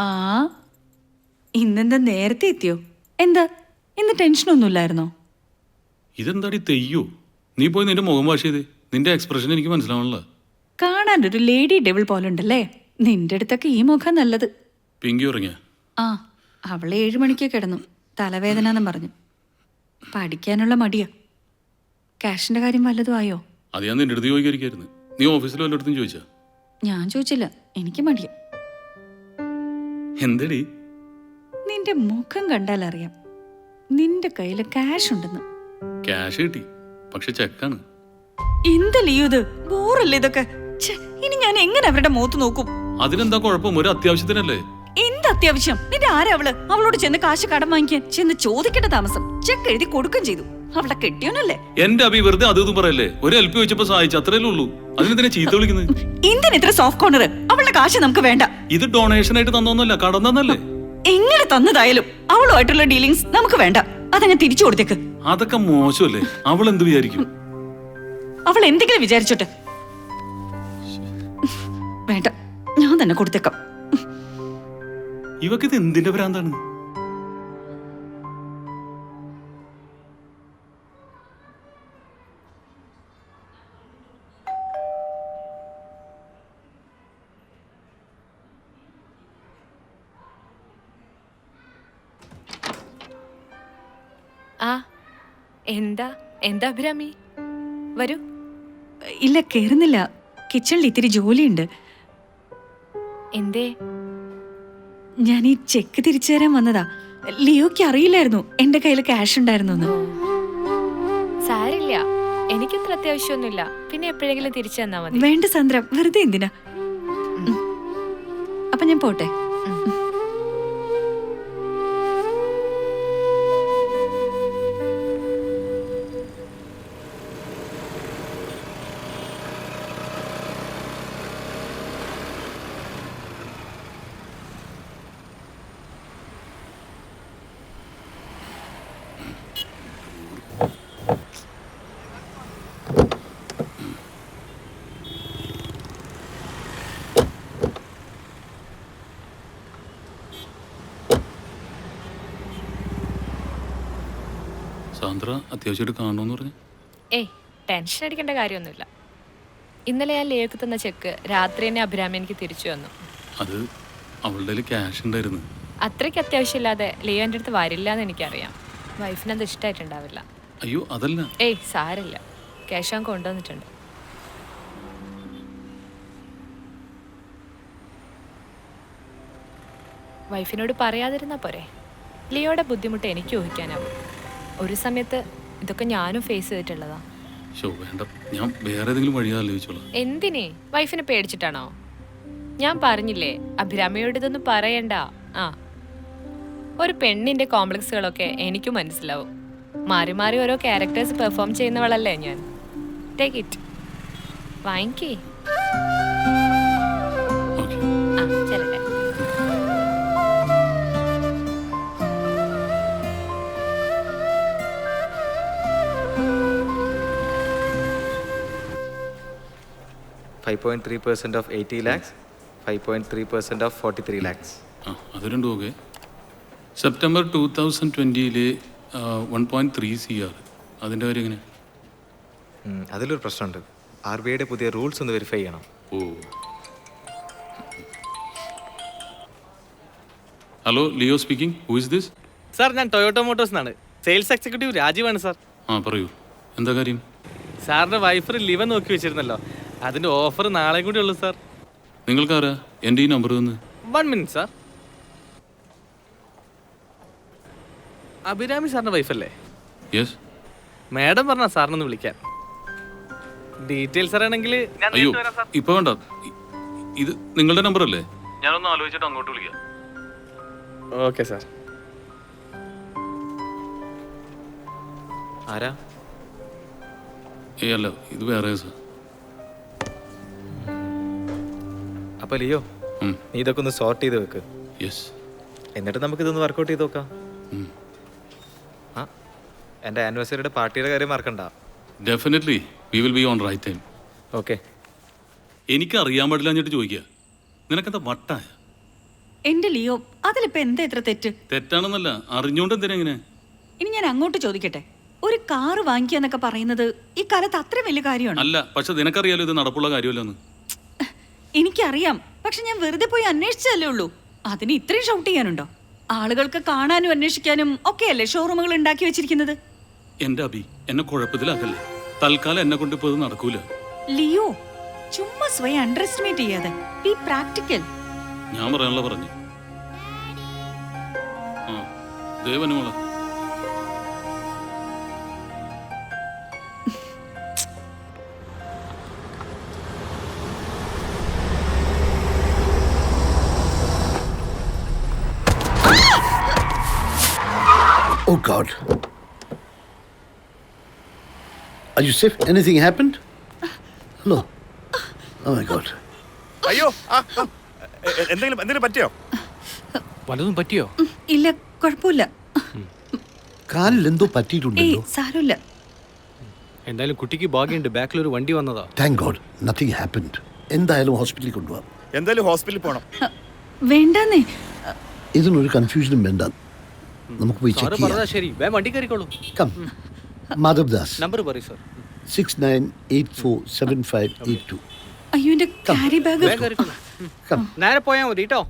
ആ ഇന്നെന്താ നേരത്തെ എത്തിയോ? എന്താ ഇന്ന് ടെൻഷനൊന്നുമില്ലായിരുന്നോ? ഇതെന്താടി തെയ്യോ? നീ പോയി നിന്റെ മുഖം വാഷ് ചെയ്തേ. നിന്റെ എക്സ്പ്രഷൻ എനിക്ക് മനസ്സിലാവണല്ലോ. കാണാൻ ഒരു ലേഡി ഡെവിൾ പോലുണ്ടല്ലേ. നിന്റെ അടുത്തൊക്കെ ഈ മുഖം നല്ലത്. പിങ്കി ഉറങ്ങിയ? ആ അവളെ 7 മണിക്ക് കിടന്നു. തലവേദന എന്നും പറഞ്ഞു. പഠിക്കാനുള്ള മടിയാ. ക്യാഷിന്റെ കാര്യം വല്ലതും ആയോ? അത് ഞാൻ നിന്റെ അടുത്ത് ചോദിക്കായിരിക്കായിരുന്നു. നീ ഓഫീസിൽ വല്ലയിടത്തും ചോദിച്ചാ? ഞാൻ ചോദിച്ചില്ല, എനിക്ക് മടിയാ. എന്തടി? നിന്റെ മുഖം കണ്ടാൽ അറിയാം നിന്റെ കയ്യിൽ ക്യാഷ് ഉണ്ടെന്ന്. ക്യാഷ് കിട്ടി, പക്ഷെ ചെക്കാണ്. എന്തല്ലേ ഇത്? ബോറല്ലേ ഇതൊക്കെ? ഇനി ഞാൻ എങ്ങനെ അവരുടെ മുഖത്ത് നോക്കും? അതിനെന്താ കുഴപ്പം? ഒരു അത്യാവശ്യത്തിനല്ലേ. എന്ത് അത്യാവശ്യം? നിന്റെ ആരാ അവള്? അവളോട് ചെന്ന് കാശ് കടം വാങ്ങിക്കാൻ ചെന്ന് ചോദിക്കേണ്ട താമസം. ചെക്ക് എഴുതി കൊടുക്കുകയും ചെയ്തു. അവളെ കെട്ടിയോനല്ലേ. എന്റെ അഭി വെറുതെ അതും പറയല്ലേ. ഒരു ഹെൽപ്പ് ചോദിച്ചപ്പോ സഹായിച്ചു, അത്രയല്ലേ ഉള്ളൂ. അതിനെന്തിനാ ചീത്ത വിളിക്കുന്നത്? എന്തിനാ ഇത്ര സോഫ്റ്റ് കോർണർ? അവളുടെ കാശ് നമുക്ക് വേണ്ട. ഇത് ഡൊണേഷൻ ആയിട്ട് തന്നൊന്നല്ല, കടം തന്നല്ലേ. എങ്ങനെ തന്നതായാലും അവളുമായിട്ടുള്ള ഡീലിങ്സ് നമുക്ക് വേണ്ട. അതങ്ങ് തിരിച്ചു കൊടുത്തേക്ക്. അതൊക്കെ മോശമല്ലേ. അവൾ എന്ത് വിചാരിക്കും? അവൾ എന്തെങ്കിലും വിചാരിച്ചോട്ടെ. വേണ്ട, ഞാൻ തന്നെ കൊടുത്തേക്കാം. ഇവക്കിത് എന്തിന്റെ ഭ്രാന്താണ്? ആ എന്താ എന്താ അഭിരാമി, വരൂ. ഇല്ല, കേറുന്നില്ല. കിച്ചണിൽ ഇത്തിരി ജോലിയുണ്ട്. എന്തേ? ഞാൻ ഈ ചെക്ക് തിരിച്ചു തരാൻ വന്നതാ. ലിയോയ്ക്ക് അറിയില്ലായിരുന്നു എന്റെ കയ്യിൽ ക്യാഷ് ഉണ്ടായിരുന്നു. സാരില്ല, എനിക്കത്ര അത്യാവശ്യമൊന്നുമില്ല. പിന്നെ എപ്പോഴെങ്കിലും തിരിച്ചു തന്നാ മതി. വേണ്ട സന്ദ്ര, വെറുതെ എന്തിനാ. അപ്പൊ ഞാൻ പോട്ടെ. സാന്ദ്ര അത്യാവശ്യമായിട്ട് കാണണമെന്ന് പറഞ്ഞു. ഏയ് ടെൻഷൻ അടിക്കേണ്ട കാര്യമൊന്നുമില്ല. ഇന്നലെ ഞാൻ ലിയോക്ക് തന്ന ചെക്ക് രാത്രി തന്നെ അഭിരാമി എനിക്ക് തിരിച്ചു തന്നു. അത് അവളുടെ ക്യാഷ് ഉണ്ടായിരുന്നു. അത്രയ്ക്ക് അത്യാവശ്യമില്ലാതെ ലിയോ എൻ്റെ അടുത്ത് വരില്ല എന്ന് എനിക്കറിയാം. വൈഫിനത് ഇഷ്ടമായിട്ടുണ്ടാവില്ല. അയ്യോ അതല്ല. ഏയ് സാരില്ല, ക്യാഷ് ഞാൻ കൊണ്ടുവന്നിട്ടുണ്ട്. വൈഫിനോട് പറയാതിരുന്നാ പോരെ. ലിയോയുടെ ബുദ്ധിമുട്ട് എനിക്ക് ഊഹിക്കാനാവും. ഒരു സമയത്ത് ഇതൊക്കെ ഞാനും ഫേസ് ചെയ്തിട്ടുള്ളതാ. വേണ്ട, ഞാൻ വേറെ ഏതെങ്കിലും വഴി ആലോചിച്ചോളാം. എന്തിനേ? വൈഫിനെ പേടിച്ചിട്ടാണോ? ഞാൻ പറഞ്ഞില്ലേ അഭിരാമിയോട് ഇതൊന്നും പറയണ്ട. ആ ഒരു പെണ്ണിന്റെ കോംപ്ലക്സുകളൊക്കെ എനിക്കും മനസ്സിലാവും. മാറി മാറി ഓരോ ക്യാരക്ടേഴ്സ് പെർഫോം ചെയ്യുന്നവളല്ലേ ഞാൻ. ടേക്ക് ഇറ്റ്, വാങ്ങിക്കേ. ആ ചെല്ലട്ടെ. $5.3% of 80 lakhs, 5.3% of 43 lakhs. അത് രണ്ടും ഓക്കെ. സെപ്റ്റംബർ 2020 1.3 CR, അതിൻ്റെ കാര്യം എങ്ങനെ? അതിലൊരു പ്രശ്നമുണ്ട്. RBIയുടെ പുതിയ റൂൾസ് ഒന്ന് വെരിഫൈ ചെയ്യണം. Oh, hello, Leo speaking. Who is this? Sir, ഞാൻ ടൊയോട്ടോ മോട്ടോഴ്സ് നിന്നാണ്. സെയിൽസ് എക്സിക്യൂട്ടീവ് രാജീവാണ് സാർ. ആ പറയൂ, എന്താ കാര്യം? സാറിൻ്റെ വൈഫ് ലിവ നോക്കി വെച്ചിരുന്നല്ലോ, അതിൻ്റെ ഓഫർ നാളെ കൂടി ഉള്ളൂ സാർ. നിങ്ങൾക്കാരാ എൻ്റെ ഈ നമ്പർ തന്ന്? 1 മിനിറ്റ് സാർ. അഭിരാമി സാറിൻ്റെ വൈഫല്ലേ? യെസ്. മാഡം പറഞ്ഞാ സാറിനൊന്ന് വിളിക്കാൻ. ഡീറ്റെയിൽസ് അറിയണമെങ്കിൽ അയ്യോ ഇപ്പൊ വേണ്ട, ഇത് നിങ്ങളുടെ നമ്പർ അല്ലേ? ഞാനൊന്ന് ആലോചിച്ചിട്ട് അങ്ങോട്ട് വിളിക്കാം. Okay sir. ആരാ? അല്ല, ഇത് വേറെ സാർ. അപ്പൊ ലിയോ, നീ ഇതൊക്കെ ഒന്ന് സോർട്ട് ചെയ്ത് വെക്ക്. യെസ്. എന്നിട്ട് നമുക്ക് ഇതൊന്ന് വർക്കൗട്ട് ചെയ്ത് നോക്കാം. ആ, എൻ്റെ ആനിവേഴ്സറിയുടെ പാർട്ടിയുടെ കാര്യം മറക്കണ്ട. Definitely we will be on right time. Okay. എനിക്ക് അറിയാൻ പാടില്ല എന്നിട്ട് ചോദിക്കുക. നിനക്കെന്താ വട്ടായ? എന്റെ ലിയോ, അതിലിപ്പോ എന്താ ഇത്ര തെറ്റ്? തെറ്റാണെന്നല്ല, അറിഞ്ഞോണ്ട് എന്തിനാ ഇങ്ങനെ? ഇനി ഞാൻ അങ്ങോട്ട് ചോദിക്കട്ടെ, ഒരു കാറ് വാങ്ങിക്കുക എന്നൊക്കെ പറയുന്നത് ഈ കാലത്ത് അത്ര വലിയ കാര്യമാണ്? അല്ല, പക്ഷെ നിനക്കറിയാലോ ഇത് നടപ്പുള്ള കാര്യമല്ലെന്ന്. എനിക്കറിയാം, പക്ഷെ ഞാൻ വെറുതെ പോയി അന്വേഷിച്ചല്ലേ ഉള്ളൂ. അതിന് ഇത്രയും ഷൗട്ട് ചെയ്യാനുണ്ടോ? ആളുകൾക്ക് കാണാനും അന്വേഷിക്കാനും ഒക്കെയല്ലേ ഷോറൂമുകൾ ഉണ്ടാക്കി വെച്ചിരിക്കുന്നത്. എന്റെ അബി, എന്നെ കുഴപ്പത്തിലാക്കല്ലേ. തൽക്കാലം എന്നെ കൊണ്ട് ഇപ്പൊ ഇത് നടക്കൂല. ലിയോ, ചുമ്മാ സ്വയം അണ്ടർ എസ്റ്റിമേറ്റ് ചെയ്യാതെ, ബി പ്രാക്ടിക്കൽ. ഞാൻ പറയാനുള്ള പറഞ്ഞു. ആ ദേവനുമോളെ, Oh God. Are you safe? Anything happened? Hello. Oh my God. അയ്യോ എന്തെങ്കിലും പറ്റിയോ? വല്ലതും പറ്റിയോ? ഇല്ല, കുഴപ്പമില്ല. കാലിൽ എന്തോ ഏയ്, പറ്റിയിട്ടുണ്ടല്ലോ. സാരമില്ല. എന്തായാലും കുട്ടിക്ക് ഭാഗ്യമുണ്ട്, ബാക്കിൽ ഒരു വണ്ടി വന്നതാ. Thank God nothing happened. എന്തായാലും ഹോസ്പിറ്റലിൽ കൊണ്ടുപോകാം. എന്തായാലും ഹോസ്പിറ്റലിൽ പോകണം. വേണ്ടെന്നേ. ഇതിനൊരു കൺഫ്യൂഷനും വേണ്ട. നമുക്ക് പോയി സാറ് ചെക്ക് പറഞ്ഞതാ ചെയ്യാം. ശരി, വേഗം വണ്ടി കയറിക്കോളൂ. കം. മാധവ് ദാസ്, നമ്പർ പറയൂ സാർ. 69847582. അയ്യോ, എന്റെ ക്യാരി ബാഗ്. വേഗം കയറിക്കോളൂ. കം. നേരെ പോയാൽ മതി കേട്ടോ.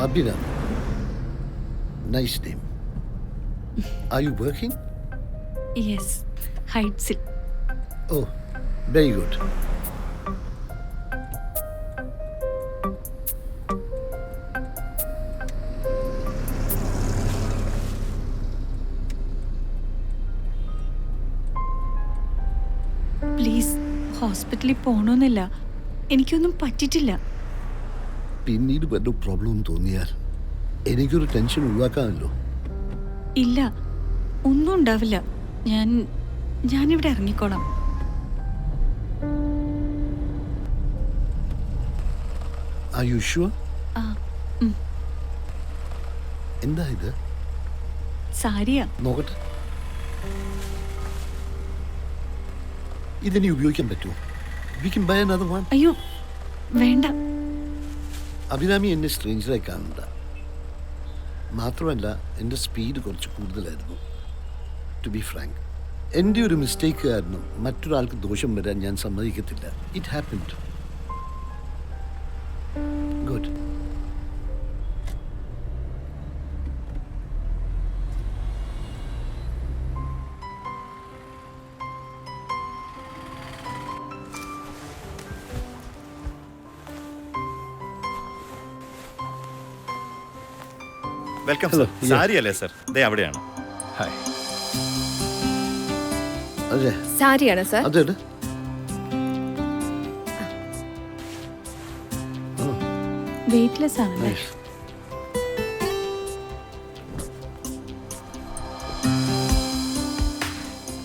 Abhinam. Nice name. Are you working? Yes, ഹൈറ്റ്സിൽ. Oh, very good. പ്ലീസ്, ഹോസ്പിറ്റലിൽ പോകണമെന്നില്ല. എനിക്കൊന്നും പറ്റിയിട്ടില്ല. പിന്നീട് വല്ല പ്രോബ്ലം തോന്നിയാൽ എനിക്കൊരു ടെൻഷൻ ഒഴിവാക്കാമല്ലോ. ഇല്ല, ഒന്നും ഉണ്ടാവില്ല. ഞാനിവിടെ ഇറങ്ങിക്കോളാം. Are you sure? ആ, ഉം, എന്താ ഇത്? സാരിയാ. നോക്കട്ടെ. ഇതിനി ഉപയോഗിക്കാൻ പറ്റുമോ? We can buy another one. അയ്യോ, വേണ്ട. അഭിരാമി എന്നെ സ്ട്രേഞ്ചറായി കാണണ്ട. മാത്രമല്ല എൻ്റെ സ്പീഡ് കുറച്ച് കൂടുതലായിരുന്നു. ടു ബി ഫ്രാങ്ക്, എൻ്റെ ഒരു മിസ്റ്റേക്ക് കാരണം മറ്റൊരാൾക്ക് ദോഷം വരാൻ ഞാൻ സമ്മതിക്കത്തില്ല. It happened. Good. Welcome Hello, sir. yeah. Sari അല്ലേ സർ? ദേ അവിടെയാണ്. ഹായ്. അതെ സാരിയാണ് സർ. അതെ. വെയിറ്റ്ലെസ് ആണല്ലേ? നൈസ്.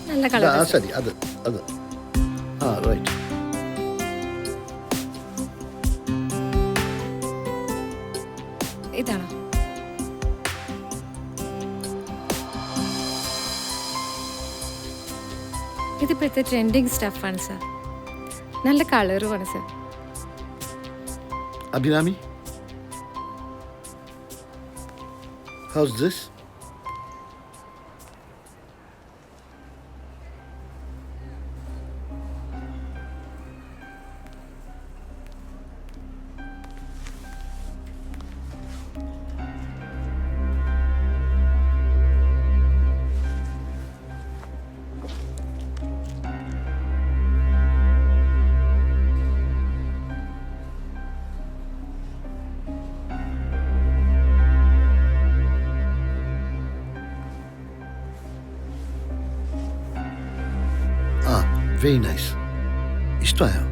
നല്ല ആ കളർ. ശരി, അത് അത് ആ റൈറ്റ്. ഇതാണോ? ഇതിപ്പോഴത്തെ ട്രെൻഡിങ് സ്റ്റഫാണ് സർ. നല്ല കളറുമാണ് sir. Abhinami, how's this? Very nice. ഇഷ്ടമായോ?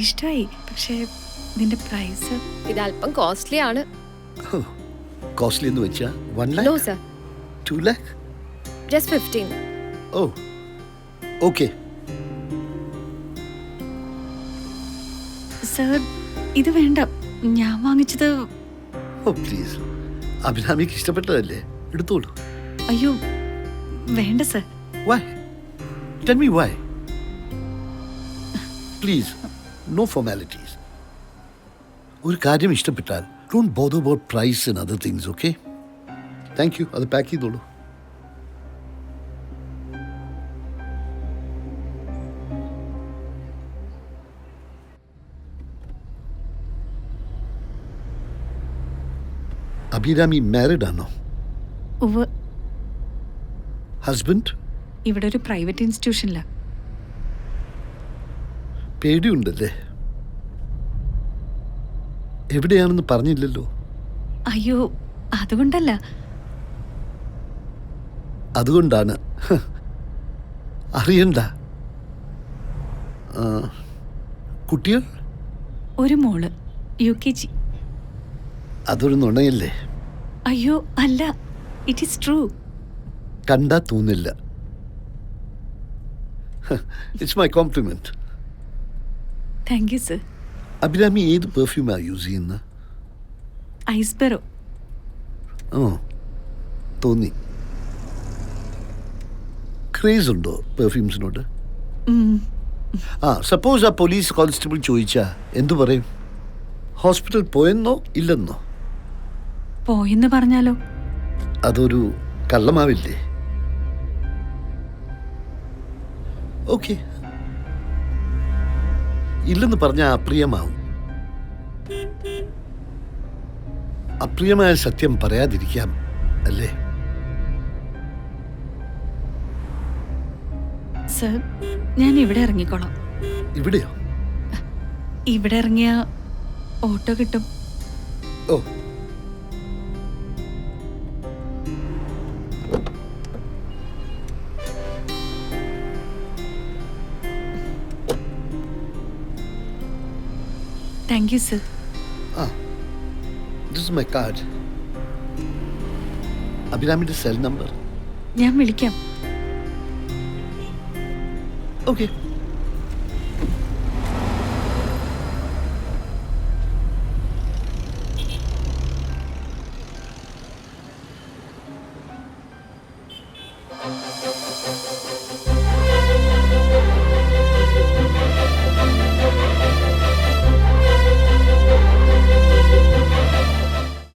ഇഷ്ടമായി, പക്ഷേ ഇതിന്റെ പ്രൈസ് ഇത് അല്പം കോസ്റ്റ്ലി ആണ്. കോസ്റ്റ്ലി എന്ന് വെച്ചാൽ 1 no lakh, sir, 2 lakh? Just 15. Oh okay. Sir ഇത് വേണ്ട, ഞാൻ വാങ്ങിച്ചത്. ഓ പ്ലീസ്, അഭിരാമിക്ക് ഇഷ്ടപ്പെട്ടതല്ലേ, എടുത്തോളൂ. അയ്യോ വേണ്ട sir. Why? Tell me why. Please, no formalities. ഒരു കാര്യം ഇഷ്ടപ്പെട്ടാൽ don't bother about price and other things, okay? Thank you. അത് പാക്ക് ചെയ്തോളൂ. അഭിരാമി മാരിഡ് ആണോ? ഉവ്വ്, ഹസ്ബൻഡ്? ഇവിടെ ഒരു പ്രൈവറ്റ് ഇൻസ്റ്റിറ്റ്യൂഷനിലാ. പേടിയുണ്ടല്ലേ? എവിടെയാണെന്ന് പറഞ്ഞില്ലല്ലോ. അയ്യോ അതുകൊണ്ടല്ല. അതുകൊണ്ടാണ്. അറിയണ്ട. കുട്ടികൾ? ഒരു മോള് UKG. അതൊരു നുണയല്ലേ? അയ്യോ അല്ല, ഇറ്റ് ഈസ് ട്രൂ. കണ്ടാ തോന്നില്ല. It's my compliment. Thank you sir. Abhirami ഏത് പെർഫ്യൂമാണ് യൂസ് ചെയ്യുന്നത്? ഐസ്ബെറോ. ഓ തോന്നി. ക്രേസ് ഉണ്ടോ പെർഫ്യൂംസിനോട്? സപ്പോസ് ആ പോലീസ് കോൺസ്റ്റബിൾ ചോദിച്ചാ എന്തു പറയും? ഹോസ്പിറ്റൽ പോയെന്നോ ഇല്ലെന്നോ? പോയെന്ന് പറഞ്ഞാലോ? അതൊരു കള്ളമാവില്ലേ? ഓക്കെ, ഇല്ലെന്ന് പറഞ്ഞാൽ അപ്രിയമാവും. അപ്രിയമായ സത്യം പറയാതിരിക്കാം അല്ലേ? സർ ഞാൻ ഇവിടെ ഇറങ്ങിക്കോളാം. ഇവിടെയോ? ഇവിടെ ഇറങ്ങിയ ഓട്ടോ കിട്ടും. Oh thank you sir. This is my card. അഭിരാമിന്റെ സെൽ നമ്പർ ഞാൻ വിളിക്കാം. ഓക്കെ.